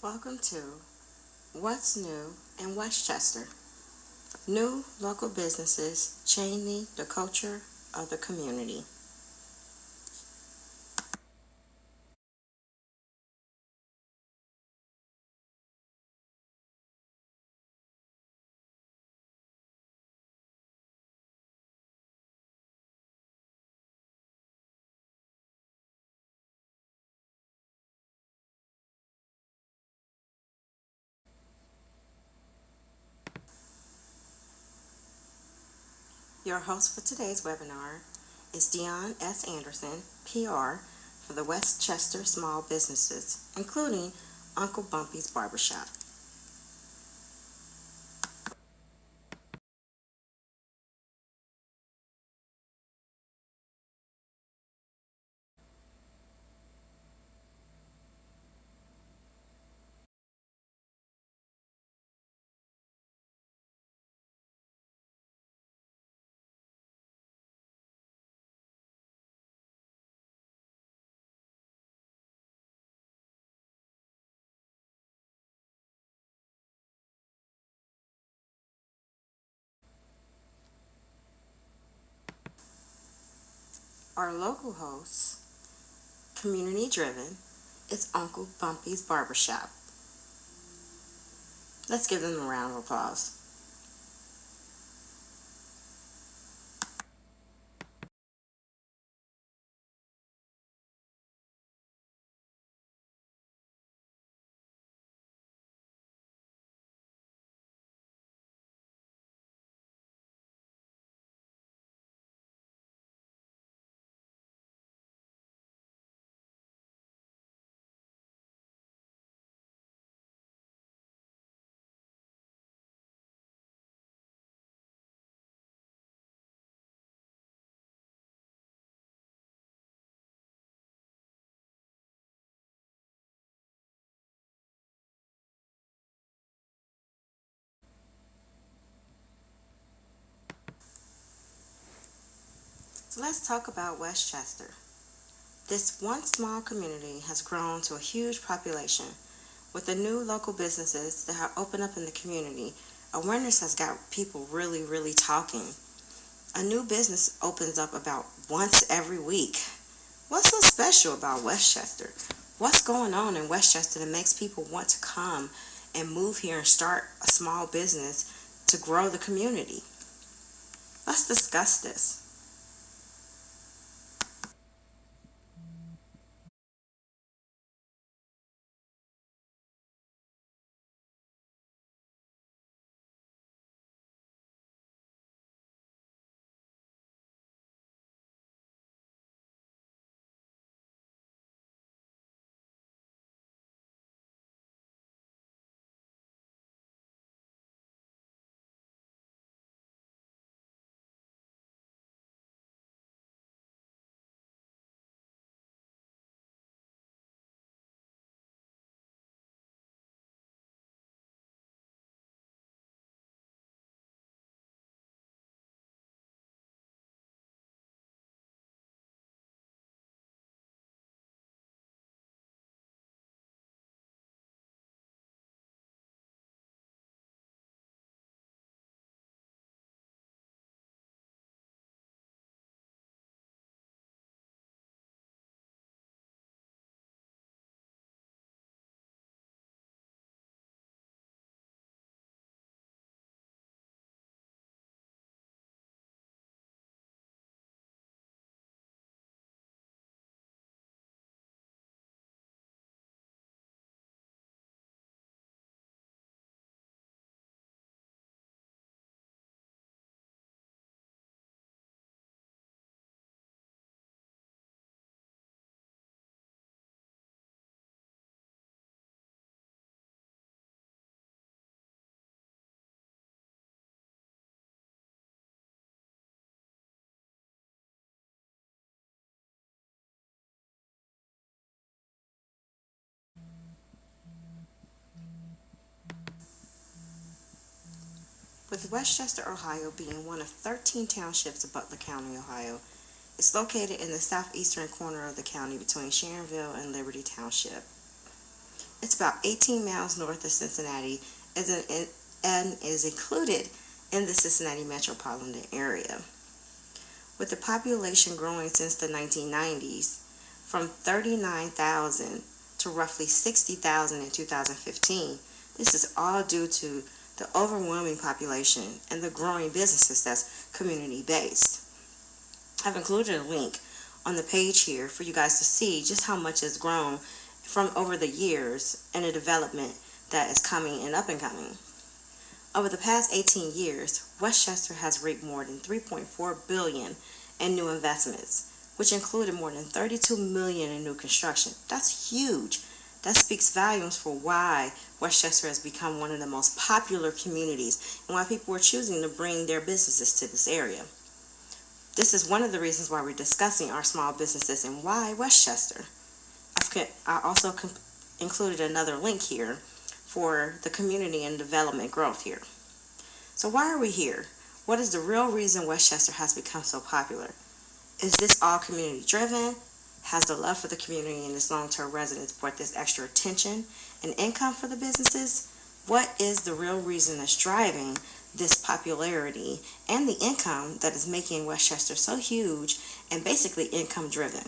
Welcome to What's New in Westchester. New local businesses changing the culture of the community. Your host for today's webinar is Dionne S. Anderson, PR, for the Westchester Small Businesses, including Uncle Bumpy's Barbershop. Our local host, community driven, is Uncle Bumpy's Barbershop. Let's give them a round of applause. So let's talk about Westchester. This once small community has grown to a huge population. With the new local businesses that have opened up in the community, awareness has got people really talking. A new business opens up about once every week. What's so special about Westchester? What's going on in Westchester that makes people want to come and move here and start a small business to grow the community? Let's discuss this. With Westchester, Ohio being one of 13 townships of Butler County, Ohio, it's located in the southeastern corner of the county between Sharonville and Liberty Township. It's about 18 miles north of Cincinnati and is included in the Cincinnati metropolitan area. With the population growing since the 1990s from 39,000 to roughly 60,000 in 2015, this is all due to the overwhelming population and the growing businesses that's community based. I've included a link on the page here for you guys to see just how much has grown from over the years and the development that is coming and up and coming. Over the past 18 years, Westchester has reaped more than $3.4 billion in new investments, which included more than $32 million in new construction. That's huge. That speaks volumes for why Westchester has become one of the most popular communities and why people are choosing to bring their businesses to this area. This is one of the reasons why we're discussing our small businesses and why Westchester. I also included another link here for the community and development growth here. So why are we here? What is the real reason Westchester has become so popular? Is this all community driven? Has the love for the community and its long-term residents brought this extra attention and income for the businesses? What is the real reason that's driving this popularity and the income that is making Westchester so huge and basically income driven?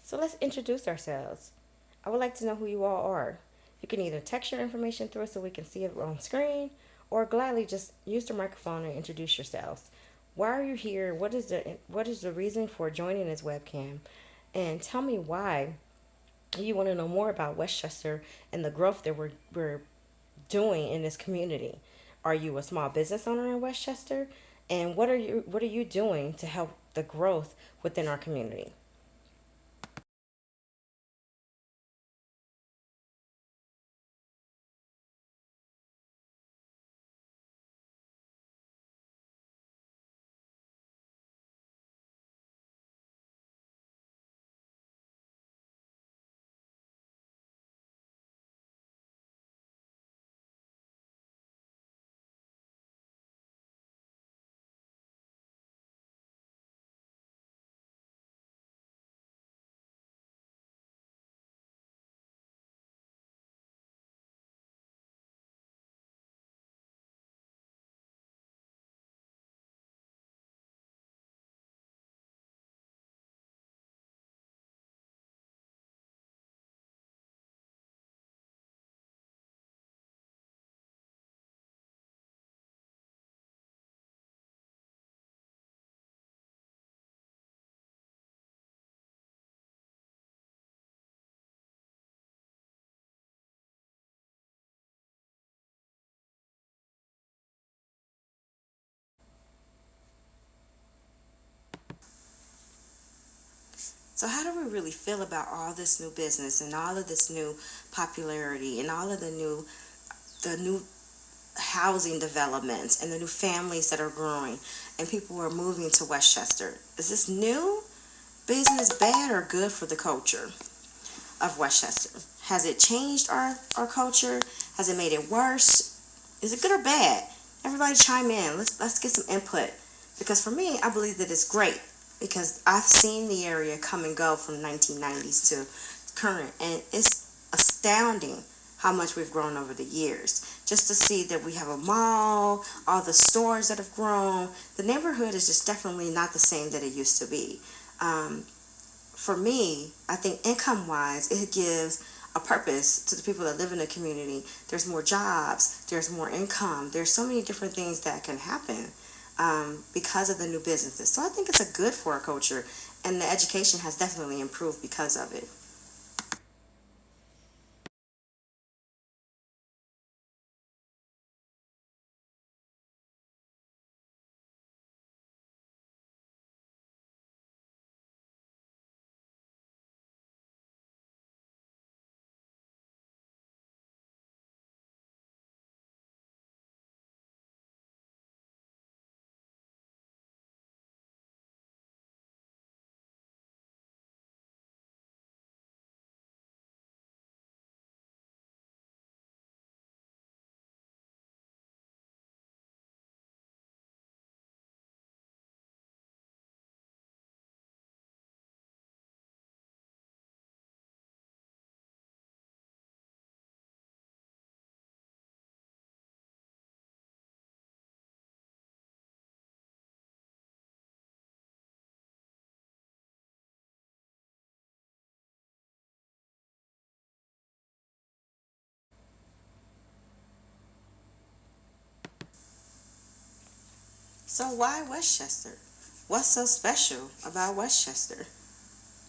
So let's introduce ourselves. I would like to know who you all are. You can either text your information through so we can see it on screen, or gladly just use the microphone and introduce yourselves. Why are you here? What is the reason for joining this webcam? And tell me why you want to know more about Westchester and the growth that we're doing in this community. Are you a small business owner in Westchester? And what are you doing to help the growth within our community? So how do we really feel about all this new business and all of this new popularity and all of the new housing developments and the new families that are growing and people are moving to Westchester? Is this new business bad or good for the culture of Westchester? Has it changed our culture? Has it made it worse? Is it good or bad? Everybody chime in. Let's get some input. Because for me, I believe that it's great because I've seen the area come and go from 1990s to current, and it's astounding how much we've grown over the years. Just to see that we have a mall, all the stores that have grown, the neighborhood is just definitely not the same that it used to be. Um, for me, I think income wise, it gives a purpose to the people that live in the community. There's more jobs, there's more income, there's so many different things that can happen because of the new businesses. So I think it's a good for our culture, and the education has definitely improved because of it. So why Westchester? What's so special about Westchester?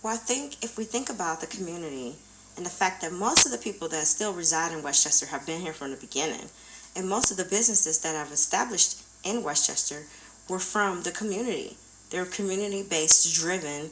Well, I think if we think about the community and the fact that most of the people that still reside in Westchester have been here from the beginning, and most of the businesses that have established in Westchester were from the community. They're community-based driven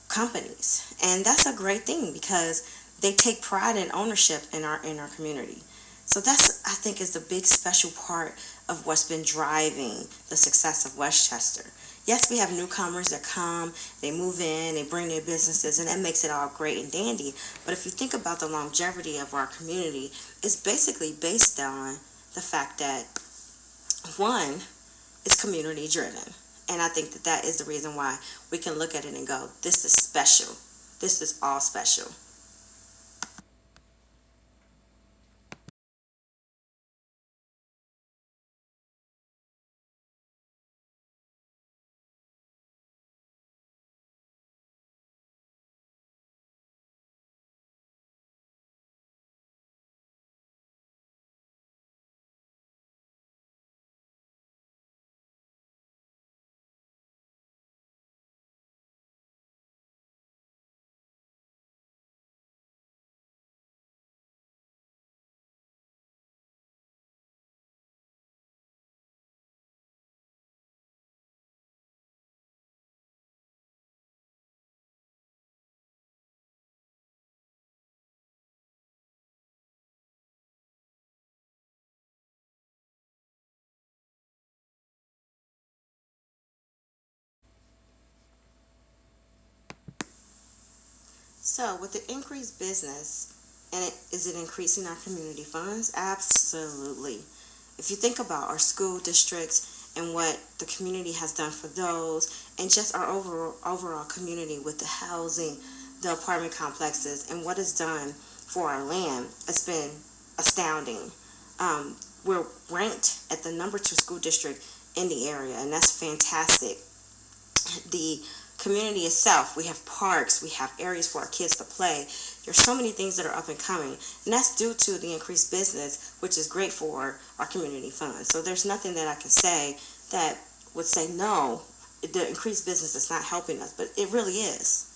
companies. And that's a great thing because they take pride and ownership in our community. So that's, I think, is the big special part of what's been driving the success of Westchester. Yes, we have newcomers that come, they move in, they bring their businesses, and that makes it all great and dandy. But if you think about the longevity of our community, it's basically based on the fact that, one, it's community driven. And I think that that is the reason why we can look at it and go, this is special. This is all special. So, with the increased business, is it increasing our community funds? Absolutely. If you think about our school districts and what the community has done for those, and just our overall community with the housing, the apartment complexes, and what it's done for our land, it's been astounding. We're ranked at the number 2 school district in the area, and that's fantastic. The community itself, we have parks, we have areas for our kids to play. There's so many things that are up and coming, and that's due to the increased business, which is great for our community fund. So there's nothing that I can say that would say no, the increased business is not helping us, but it really is.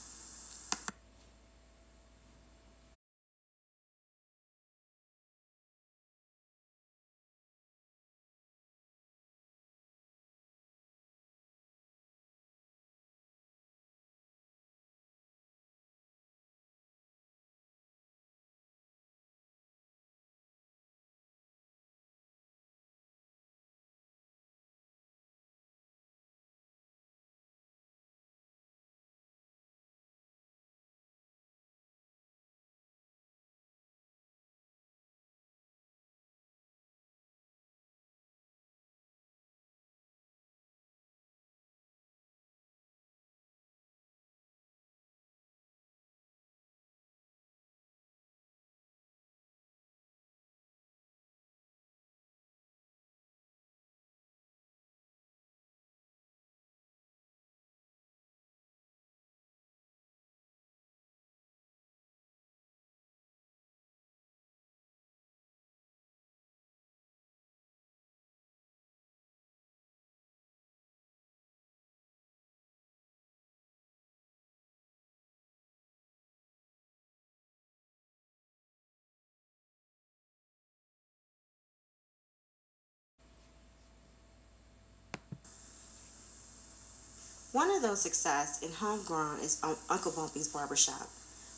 One of those success in homegrown is Uncle Bumpy's Barbershop.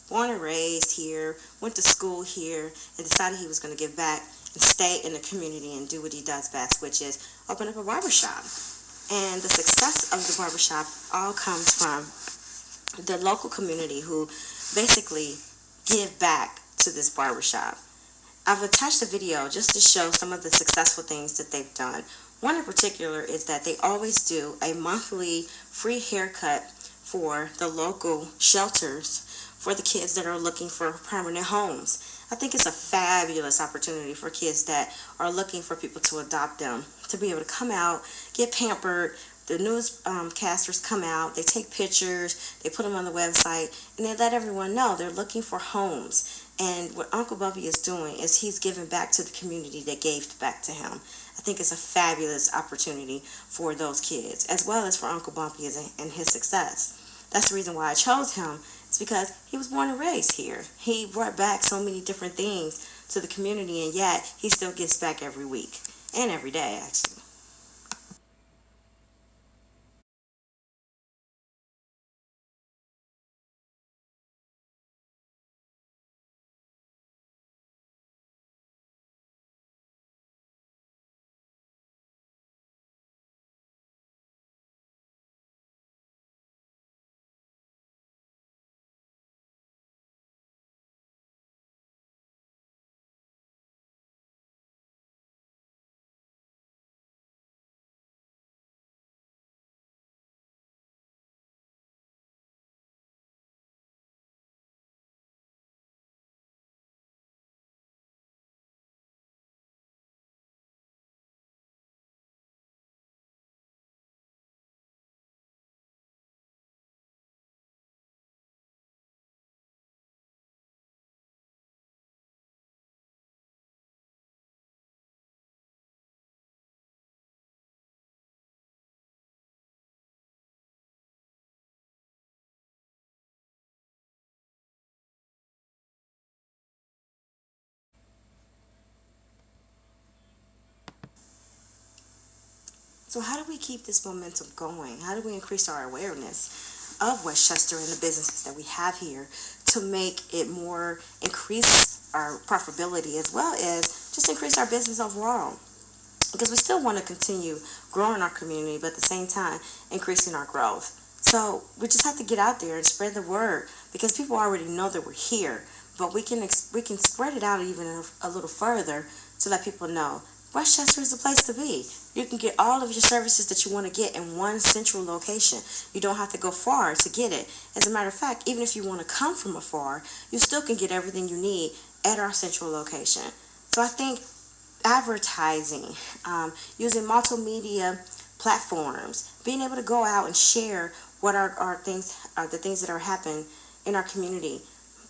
Born and raised here, went to school here, and decided he was going to give back and stay in the community and do what he does best, which is open up a barbershop. And the success of the barbershop all comes from the local community who basically give back to this barbershop. I've attached a video just to show some of the successful things that they've done. One in particular is that they always do a monthly free haircut for the local shelters for the kids that are looking for permanent homes. I think it's a fabulous opportunity for kids that are looking for people to adopt them, to be able to come out, get pampered, the newscasters come out, they take pictures, they put them on the website, and they let everyone know they're looking for homes. And what Uncle Bumpy is doing is he's giving back to the community that gave back to him. I think it's a fabulous opportunity for those kids, as well as for Uncle Bumpy and his success. That's the reason why I chose him. It's because he was born and raised here. He brought back so many different things to the community, and yet he still gives back every week and every day, actually. So, how do we keep this momentum going? How do we increase our awareness of Westchester and the businesses that we have here to make it more increase our profitability as well as just increase our business overall? Because we still want to continue growing our community, but at the same time, increasing our growth. So we just have to get out there and spread the word because people already know that we're here, but we can spread it out even a little further to let people know Westchester is the place to be. You can get all of your services that you want to get in one central location. You don't have to go far to get it. As a matter of fact, even if you want to come from afar, you still can get everything you need at our central location. So I think advertising, using multimedia platforms, being able to go out and share what our things are, the things that are happening in our community,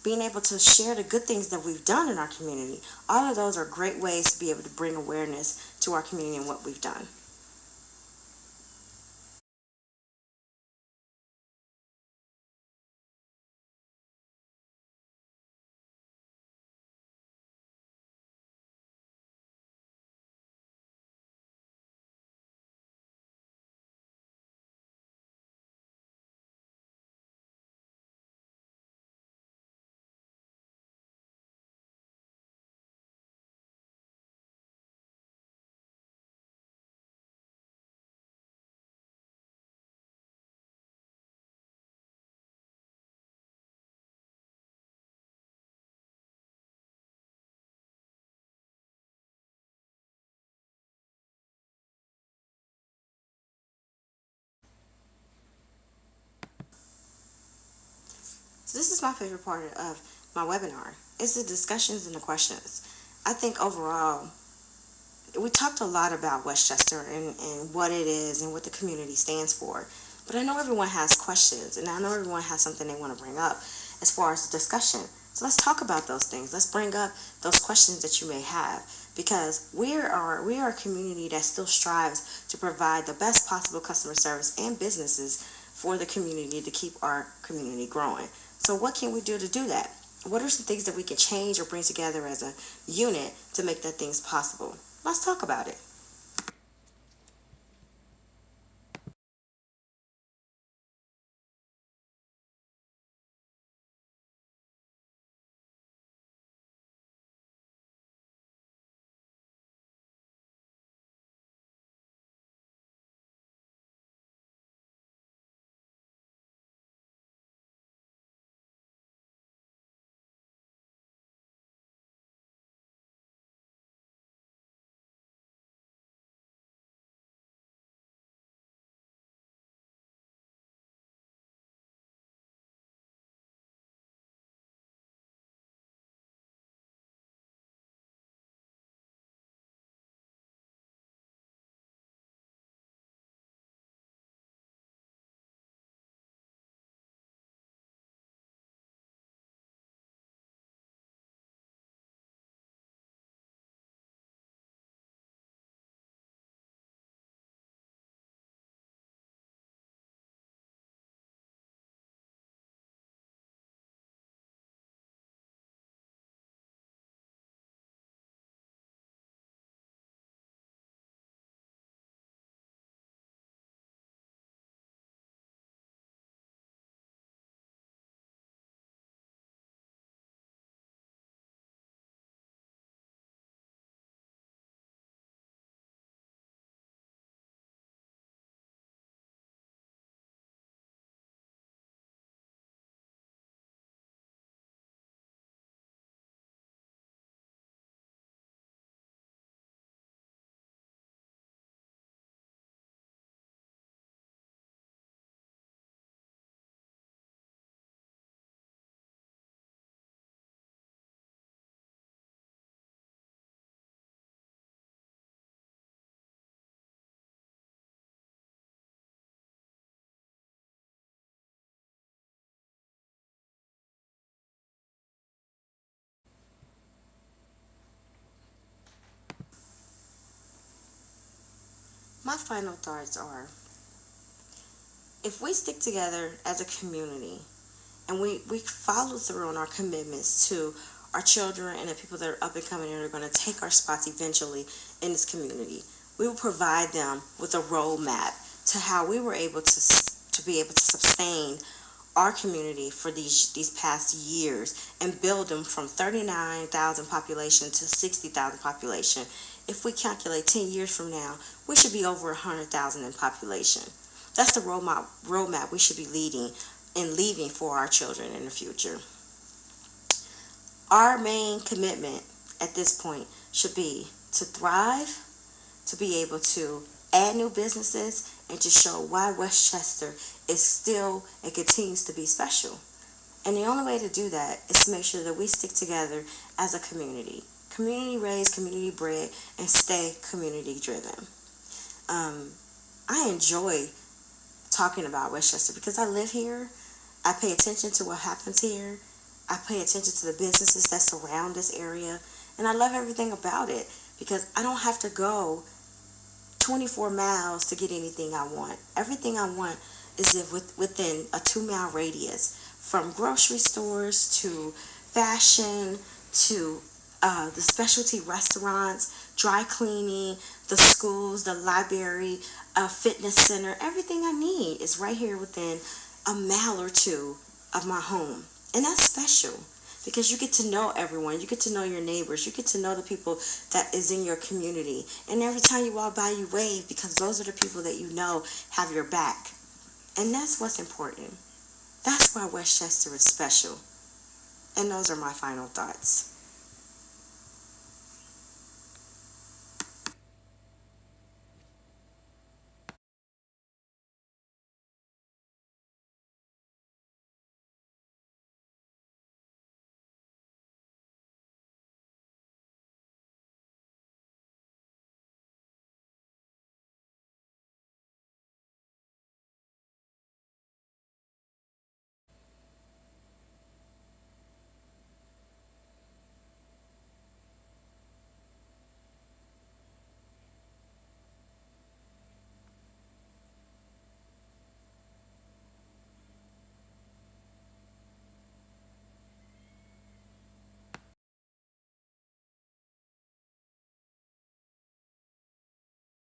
being able to share the good things that we've done in our community. All of those are great ways to be able to bring awareness to our community and what we've done. So this is my favorite part of my webinar. It's the discussions and the questions. I think overall we talked a lot about Westchester and what it is and what the community stands for. But I know everyone has questions and I know everyone has something they want to bring up as far as discussion. So let's talk about those things. Let's bring up those questions that you may have because we are a community that still strives to provide the best possible customer service and businesses for the community to keep our community growing. So what can we do to do that? What are some things that we can change or bring together as a unit to make that things possible? Let's talk about it. My final thoughts are, if we stick together as a community and we follow through on our commitments to our children and the people that are up and coming and are going to take our spots eventually in this community, we will provide them with a roadmap to how we were able to be able to sustain our community for these past years and build them from 39,000 population to 60,000 population. If we calculate 10 years from now, we should be over 100,000 in population. That's the roadmap we should be leading and leaving for our children in the future. Our main commitment at this point should be to thrive, to be able to add new businesses, and to show why Westchester is still and continues to be special. And the only way to do that is to make sure that we stick together as a community. Community raised, community bred, and stay community driven. I enjoy talking about Westchester because I live here. I pay attention to what happens here. I pay attention to the businesses that surround this area. And I love everything about it because I don't have to go 24 miles to get anything I want. Everything I want is within a 2-mile radius, from grocery stores to fashion to the specialty restaurants, dry cleaning, the schools, the library, fitness center. Everything I need is right here within a mile or two of my home. And that's special because you get to know everyone. You get to know your neighbors. You get to know the people that is in your community. And every time you walk by, you wave because those are the people that you know have your back. And that's what's important. That's why Westchester is special. And those are my final thoughts.